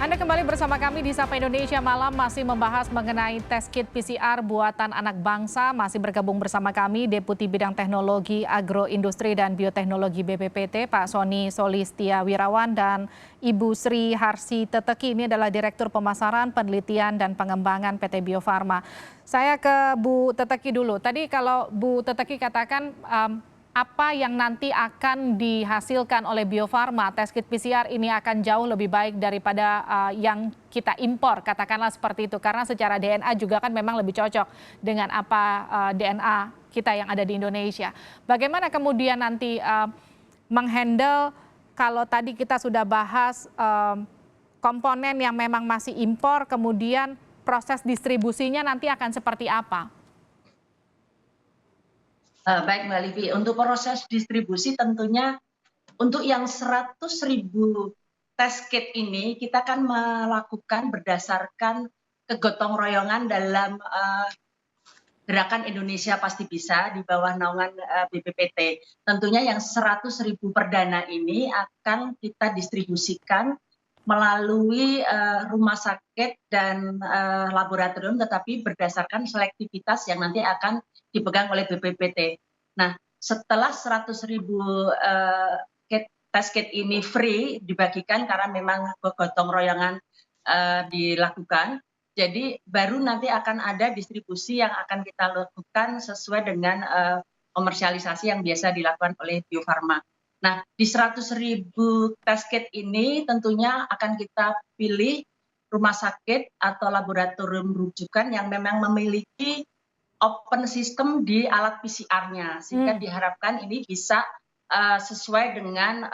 Anda kembali bersama kami di Sapa Indonesia Malam, masih membahas mengenai tes kit PCR buatan anak bangsa. Masih bergabung bersama kami Deputi Bidang Teknologi Agroindustri dan Bioteknologi BPPT, Pak Sony Solistia Wirawan, dan Ibu Sri Harsi Teteki. Ini adalah Direktur Pemasaran, Penelitian, dan Pengembangan PT Bio Farma. Saya ke Bu Teteki dulu. Tadi kalau Bu Teteki katakan apa yang nanti akan dihasilkan oleh Bio Farma, tes kit PCR ini akan jauh lebih baik daripada yang kita impor, katakanlah seperti itu. Karena secara DNA juga kan memang lebih cocok dengan apa DNA kita yang ada di Indonesia. Bagaimana kemudian nanti menghandle kalau tadi kita sudah bahas komponen yang memang masih impor, kemudian proses distribusinya nanti akan seperti apa? Baik Mbak Livi, untuk proses distribusi tentunya untuk yang 100.000 tes kit ini kita akan melakukan berdasarkan kegotong royongan dalam gerakan Indonesia Pasti Bisa di bawah naungan BPPT. Tentunya yang 100.000 perdana ini akan kita distribusikan melalui rumah sakit dan laboratorium, tetapi berdasarkan selektivitas yang nanti akan dipegang oleh BPPT. Nah, setelah 100.000 tes kit ini free dibagikan karena memang gotong royongan dilakukan, jadi baru nanti akan ada distribusi yang akan kita lakukan sesuai dengan komersialisasi yang biasa dilakukan oleh Bio Farma. Nah, di 100.000 tes kit ini tentunya akan kita pilih rumah sakit atau laboratorium rujukan yang memang memiliki open system di alat PCR-nya, sehingga diharapkan ini bisa sesuai dengan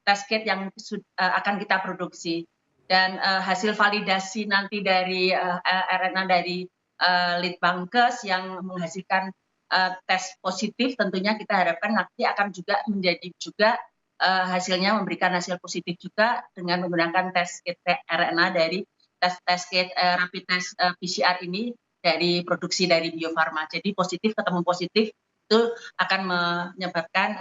tes kit yang akan kita produksi. Dan hasil validasi nanti dari RNA dari Litbangkes yang menghasilkan tes positif, tentunya kita harapkan nanti akan juga menjadi juga hasilnya memberikan hasil positif juga dengan menggunakan tes kit RNA dari tes kit rapid test PCR ini dari produksi dari Bio Farma. Jadi positif ketemu positif itu akan menyebabkan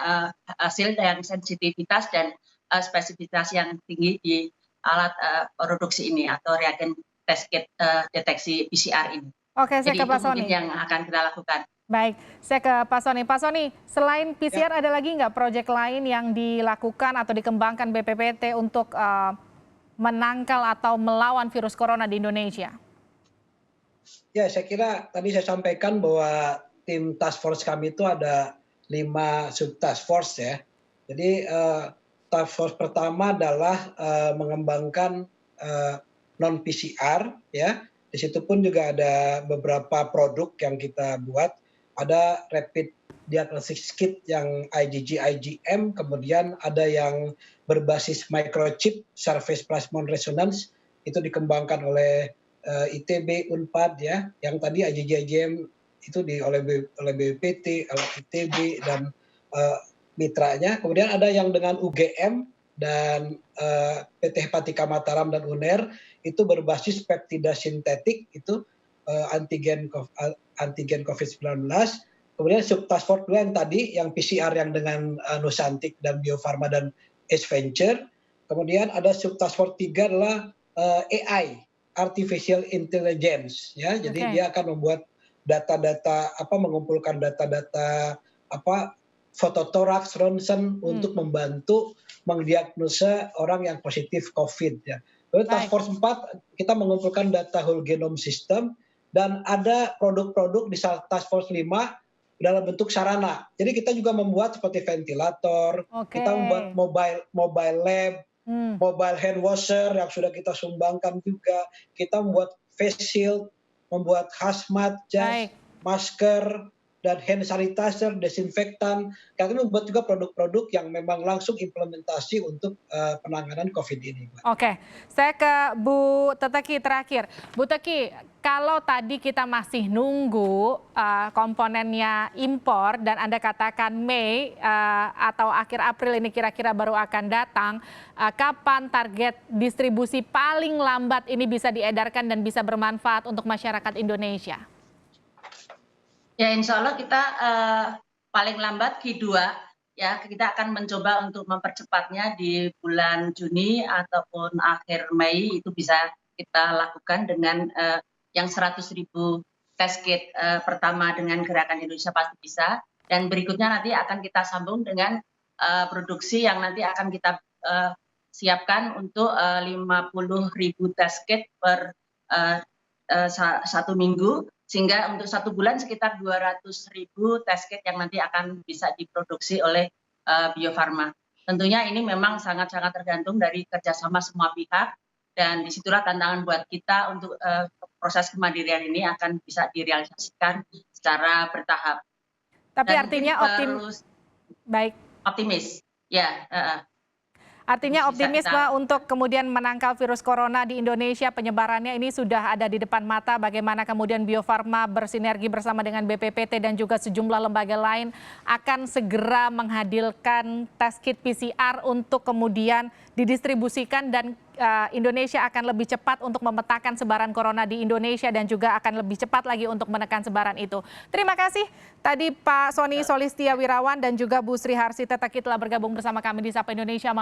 hasil yang sensitivitas dan spesifitas yang tinggi di alat produksi ini atau reagen tes kit deteksi PCR ini. Oke, saya Jadi ke itu Pak mungkin Sony. yang akan kita lakukan. Baik, saya ke Pak Sony. Pak Sony, selain PCR ada lagi nggak proyek lain yang dilakukan atau dikembangkan BPPT untuk menangkal atau melawan virus corona di Indonesia? Ya, saya kira tadi saya sampaikan bahwa tim task force kami itu ada 5 sub task force ya. Jadi task force pertama adalah mengembangkan non PCR ya. Di situ pun juga ada beberapa produk yang kita buat. Ada rapid diagnosis kit yang IgG IgM, kemudian ada yang berbasis microchip surface plasmon resonance, itu dikembangkan oleh ITB, Unpad ya, yang tadi IgG IgM itu oleh BPPT, oleh ITB dan mitranya. Kemudian ada yang dengan UGM dan PT Hepatika Mataram dan UNER, itu berbasis peptida sintetik, itu antigen COVID-19. Kemudian sub task force 2 yang tadi, yang PCR yang dengan Nusantik dan Bio Farma dan Ace Venture. Kemudian ada sub task force 3 adalah AI, artificial intelligence ya. Jadi dia akan membuat data-data mengumpulkan data-data fototoraks, ronsen untuk membantu mendiagnosa orang yang positif COVID ya. Lalu task force 4 kita mengumpulkan data whole genome system, dan ada produk-produk di task force 5 dalam bentuk sarana. Jadi kita juga membuat seperti ventilator, kita membuat mobile lab, mobile hand washer yang sudah kita sumbangkan juga. Kita membuat face shield, membuat hazmat, jas, masker, dan hand sanitizer, desinfektan. Kami membuat juga produk-produk yang memang langsung implementasi untuk penanganan COVID ini. Oke, saya ke Bu Teteki terakhir. Bu Teteki, kalau tadi kita masih nunggu komponennya impor dan Anda katakan Mei atau akhir April ini kira-kira baru akan datang, kapan target distribusi paling lambat ini bisa diedarkan dan bisa bermanfaat untuk masyarakat Indonesia? Ya, insya Allah kita paling lambat Q2 ya kita akan mencoba untuk mempercepatnya di bulan Juni ataupun akhir Mei itu bisa kita lakukan dengan yang 100.000 test kit pertama dengan Gerakan Indonesia Pasti Bisa, dan berikutnya nanti akan kita sambung dengan produksi yang nanti akan kita siapkan untuk 50.000 test kit per satu minggu, sehingga untuk satu bulan sekitar 200.000 test kit yang nanti akan bisa diproduksi oleh Bio Farma. Tentunya ini memang sangat-sangat tergantung dari kerjasama semua pihak, dan disitulah tantangan buat kita untuk proses kemandirian ini akan bisa direalisasikan secara bertahap. Tapi Dan artinya baik. Optimis, ya. Artinya optimisme untuk kemudian menangkal virus corona di Indonesia, penyebarannya ini sudah ada di depan mata. Bagaimana kemudian Bio Farma bersinergi bersama dengan BPPT dan juga sejumlah lembaga lain akan segera menghadirkan tes kit PCR untuk kemudian didistribusikan, dan Indonesia akan lebih cepat untuk memetakan sebaran corona di Indonesia dan juga akan lebih cepat lagi untuk menekan sebaran itu. Terima kasih tadi Pak Sony Solistia Wirawan dan juga Bu Sri Harsita Taki telah bergabung bersama kami di Sapa Indonesia.